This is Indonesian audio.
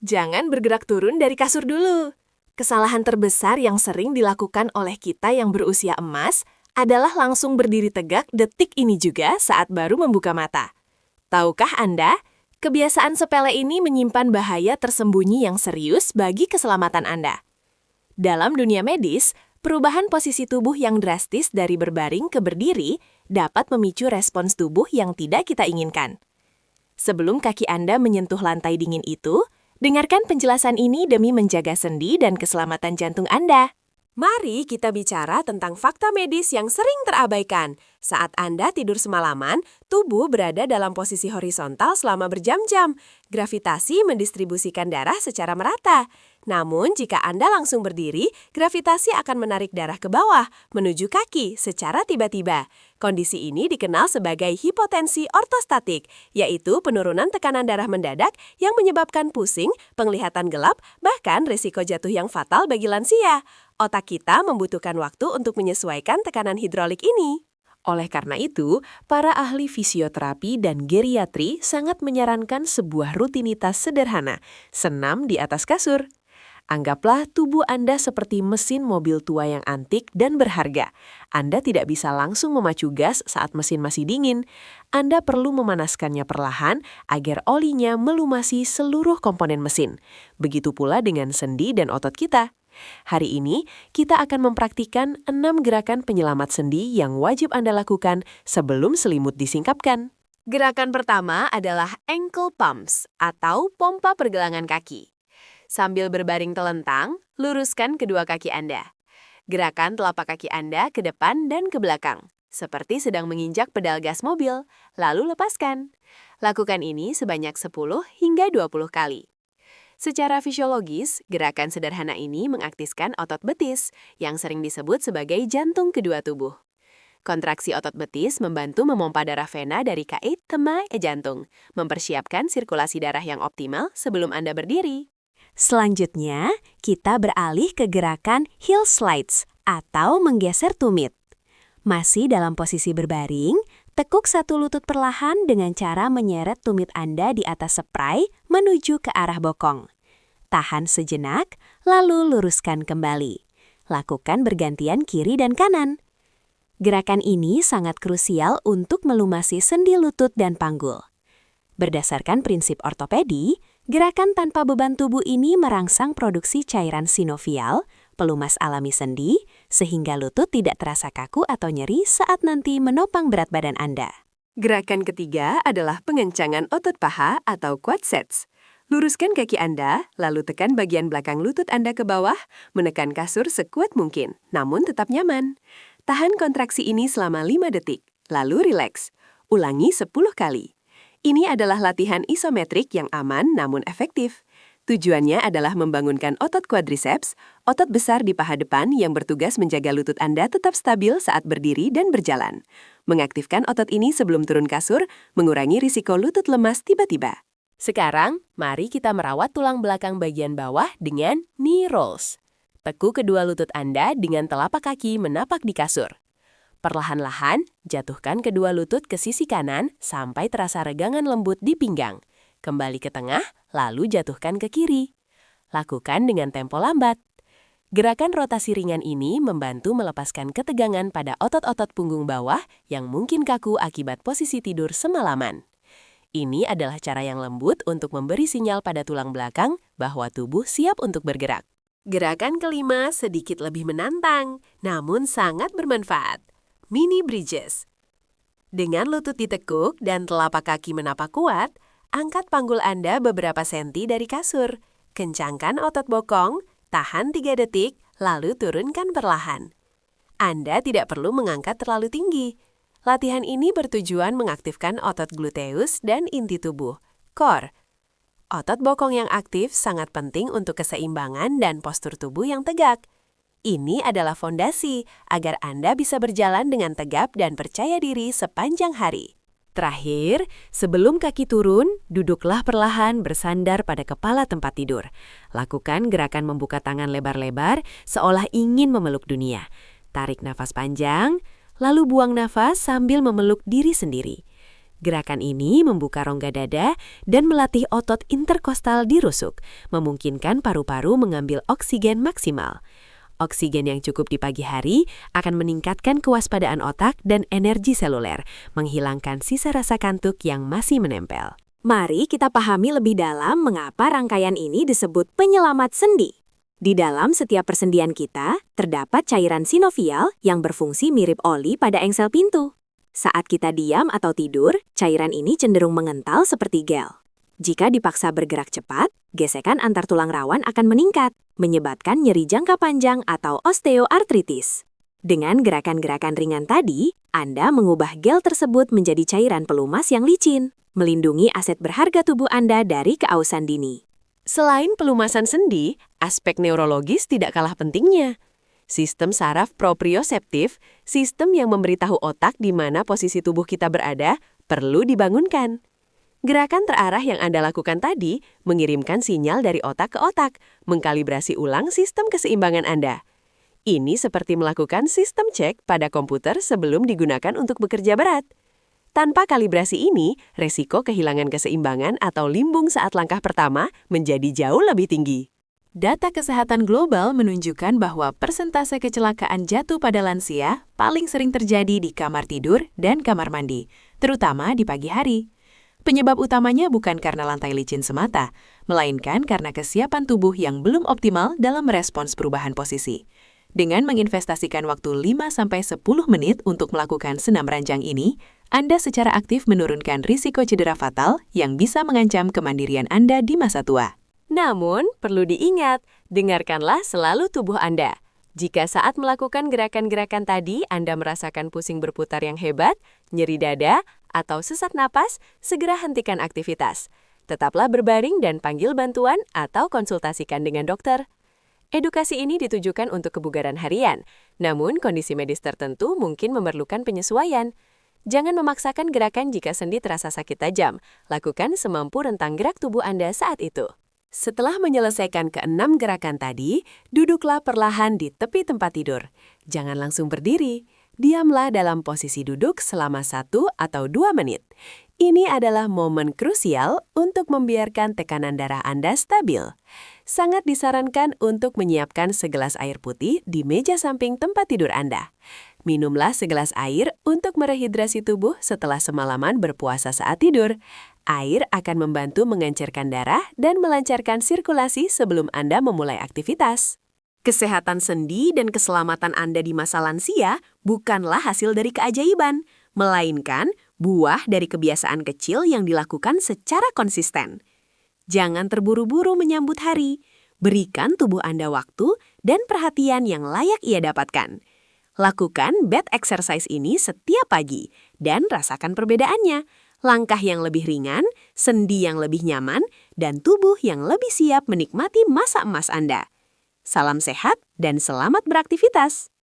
Jangan bergerak turun dari kasur dulu. Kesalahan terbesar yang sering dilakukan oleh kita yang berusia emas adalah langsung berdiri tegak detik ini juga saat baru membuka mata. Tahukah Anda, kebiasaan sepele ini menyimpan bahaya tersembunyi yang serius bagi keselamatan Anda. Dalam dunia medis, perubahan posisi tubuh yang drastis dari berbaring ke berdiri dapat memicu respons tubuh yang tidak kita inginkan. Sebelum kaki Anda menyentuh lantai dingin itu, dengarkan penjelasan ini demi menjaga sendi dan keselamatan jantung Anda. Mari kita bicara tentang fakta medis yang sering terabaikan. Saat Anda tidur semalaman, tubuh berada dalam posisi horizontal selama berjam-jam. Gravitasi mendistribusikan darah secara merata. Namun, jika Anda langsung berdiri, gravitasi akan menarik darah ke bawah, menuju kaki secara tiba-tiba. Kondisi ini dikenal sebagai hipotensi ortostatik, yaitu penurunan tekanan darah mendadak yang menyebabkan pusing, penglihatan gelap, bahkan risiko jatuh yang fatal bagi lansia. Otak kita membutuhkan waktu untuk menyesuaikan tekanan hidrolik ini. Oleh karena itu, para ahli fisioterapi dan geriatri sangat menyarankan sebuah rutinitas sederhana, senam di atas kasur. Anggaplah tubuh Anda seperti mesin mobil tua yang antik dan berharga. Anda tidak bisa langsung memacu gas saat mesin masih dingin. Anda perlu memanaskannya perlahan agar olinya melumasi seluruh komponen mesin. Begitu pula dengan sendi dan otot kita. Hari ini, kita akan mempraktikkan 6 gerakan penyelamat sendi yang wajib Anda lakukan sebelum selimut disingkapkan. Gerakan pertama adalah ankle pumps atau pompa pergelangan kaki. Sambil berbaring telentang, luruskan kedua kaki Anda. Gerakan telapak kaki Anda ke depan dan ke belakang, seperti sedang menginjak pedal gas mobil, lalu lepaskan. Lakukan ini sebanyak 10 hingga 20 kali. Secara fisiologis, gerakan sederhana ini mengaktifkan otot betis, yang sering disebut sebagai jantung kedua tubuh. Kontraksi otot betis membantu memompa darah vena dari kait ke jantung, mempersiapkan sirkulasi darah yang optimal sebelum Anda berdiri. Selanjutnya, kita beralih ke gerakan heel slides atau menggeser tumit. Masih dalam posisi berbaring, tekuk satu lutut perlahan dengan cara menyeret tumit Anda di atas spray menuju ke arah bokong. Tahan sejenak, lalu luruskan kembali. Lakukan bergantian kiri dan kanan. Gerakan ini sangat krusial untuk melumasi sendi lutut dan panggul. Berdasarkan prinsip ortopedi, gerakan tanpa beban tubuh ini merangsang produksi cairan sinovial, pelumas alami sendi, sehingga lutut tidak terasa kaku atau nyeri saat nanti menopang berat badan Anda. Gerakan ketiga adalah pengencangan otot paha atau quadriceps. Luruskan kaki Anda, lalu tekan bagian belakang lutut Anda ke bawah, menekan kasur sekuat mungkin, namun tetap nyaman. Tahan kontraksi ini selama 5 detik, lalu rileks. Ulangi 10 kali. Ini adalah latihan isometrik yang aman namun efektif. Tujuannya adalah membangunkan otot quadriceps, otot besar di paha depan yang bertugas menjaga lutut Anda tetap stabil saat berdiri dan berjalan. Mengaktifkan otot ini sebelum turun kasur, mengurangi risiko lutut lemas tiba-tiba. Sekarang, mari kita merawat tulang belakang bagian bawah dengan knee rolls. Tekuk kedua lutut Anda dengan telapak kaki menapak di kasur. Perlahan-lahan, jatuhkan kedua lutut ke sisi kanan sampai terasa regangan lembut di pinggang. Kembali ke tengah, lalu jatuhkan ke kiri. Lakukan dengan tempo lambat. Gerakan rotasi ringan ini membantu melepaskan ketegangan pada otot-otot punggung bawah yang mungkin kaku akibat posisi tidur semalaman. Ini adalah cara yang lembut untuk memberi sinyal pada tulang belakang bahwa tubuh siap untuk bergerak. Gerakan kelima sedikit lebih menantang, namun sangat bermanfaat. Mini bridges. Dengan lutut ditekuk dan telapak kaki menapak kuat, angkat panggul Anda beberapa senti dari kasur. Kencangkan otot bokong, tahan 3 detik, lalu turunkan perlahan. Anda tidak perlu mengangkat terlalu tinggi. Latihan ini bertujuan mengaktifkan otot gluteus dan inti tubuh, core. Otot bokong yang aktif sangat penting untuk keseimbangan dan postur tubuh yang tegak. Ini adalah fondasi agar Anda bisa berjalan dengan tegap dan percaya diri sepanjang hari. Terakhir, sebelum kaki turun, duduklah perlahan bersandar pada kepala tempat tidur. Lakukan gerakan membuka tangan lebar-lebar seolah ingin memeluk dunia. Tarik nafas panjang, lalu buang nafas sambil memeluk diri sendiri. Gerakan ini membuka rongga dada dan melatih otot interkostal di rusuk, memungkinkan paru-paru mengambil oksigen maksimal. Oksigen yang cukup di pagi hari akan meningkatkan kewaspadaan otak dan energi seluler, menghilangkan sisa rasa kantuk yang masih menempel. Mari kita pahami lebih dalam mengapa rangkaian ini disebut penyelamat sendi. Di dalam setiap persendian kita, terdapat cairan sinovial yang berfungsi mirip oli pada engsel pintu. Saat kita diam atau tidur, cairan ini cenderung mengental seperti gel. Jika dipaksa bergerak cepat, gesekan antar tulang rawan akan meningkat, menyebabkan nyeri jangka panjang atau osteoartritis. Dengan gerakan-gerakan ringan tadi, Anda mengubah gel tersebut menjadi cairan pelumas yang licin, melindungi aset berharga tubuh Anda dari keausan dini. Selain pelumasan sendi, aspek neurologis tidak kalah pentingnya. Sistem saraf proprioseptif, sistem yang memberitahu otak di mana posisi tubuh kita berada, perlu dibangunkan. Gerakan terarah yang Anda lakukan tadi mengirimkan sinyal dari otak ke otak, mengkalibrasi ulang sistem keseimbangan Anda. Ini seperti melakukan sistem cek pada komputer sebelum digunakan untuk bekerja berat. Tanpa kalibrasi ini, resiko kehilangan keseimbangan atau limbung saat langkah pertama menjadi jauh lebih tinggi. Data kesehatan global menunjukkan bahwa persentase kecelakaan jatuh pada lansia paling sering terjadi di kamar tidur dan kamar mandi, terutama di pagi hari. Penyebab utamanya bukan karena lantai licin semata, melainkan karena kesiapan tubuh yang belum optimal dalam merespons perubahan posisi. Dengan menginvestasikan waktu 5-10 menit untuk melakukan senam ranjang ini, Anda secara aktif menurunkan risiko cedera fatal yang bisa mengancam kemandirian Anda di masa tua. Namun, perlu diingat, dengarkanlah selalu tubuh Anda. Jika saat melakukan gerakan-gerakan tadi Anda merasakan pusing berputar yang hebat, nyeri dada, atau sesak napas, segera hentikan aktivitas. Tetaplah berbaring dan panggil bantuan atau konsultasikan dengan dokter. Edukasi ini ditujukan untuk kebugaran harian, namun kondisi medis tertentu mungkin memerlukan penyesuaian. Jangan memaksakan gerakan jika sendi terasa sakit tajam. Lakukan semampu rentang gerak tubuh Anda saat itu. Setelah menyelesaikan ke-6 gerakan tadi, duduklah perlahan di tepi tempat tidur. Jangan langsung berdiri. Diamlah dalam posisi duduk selama 1 atau 2 menit. Ini adalah momen krusial untuk membiarkan tekanan darah Anda stabil. Sangat disarankan untuk menyiapkan segelas air putih di meja samping tempat tidur Anda. Minumlah segelas air untuk merehidrasi tubuh setelah semalaman berpuasa saat tidur. Air akan membantu mengencerkan darah dan melancarkan sirkulasi sebelum Anda memulai aktivitas. Kesehatan sendi dan keselamatan Anda di masa lansia bukanlah hasil dari keajaiban, melainkan buah dari kebiasaan kecil yang dilakukan secara konsisten. Jangan terburu-buru menyambut hari. Berikan tubuh Anda waktu dan perhatian yang layak ia dapatkan. Lakukan bed exercise ini setiap pagi dan rasakan perbedaannya. Langkah yang lebih ringan, sendi yang lebih nyaman, dan tubuh yang lebih siap menikmati masa emas Anda. Salam sehat dan selamat beraktivitas!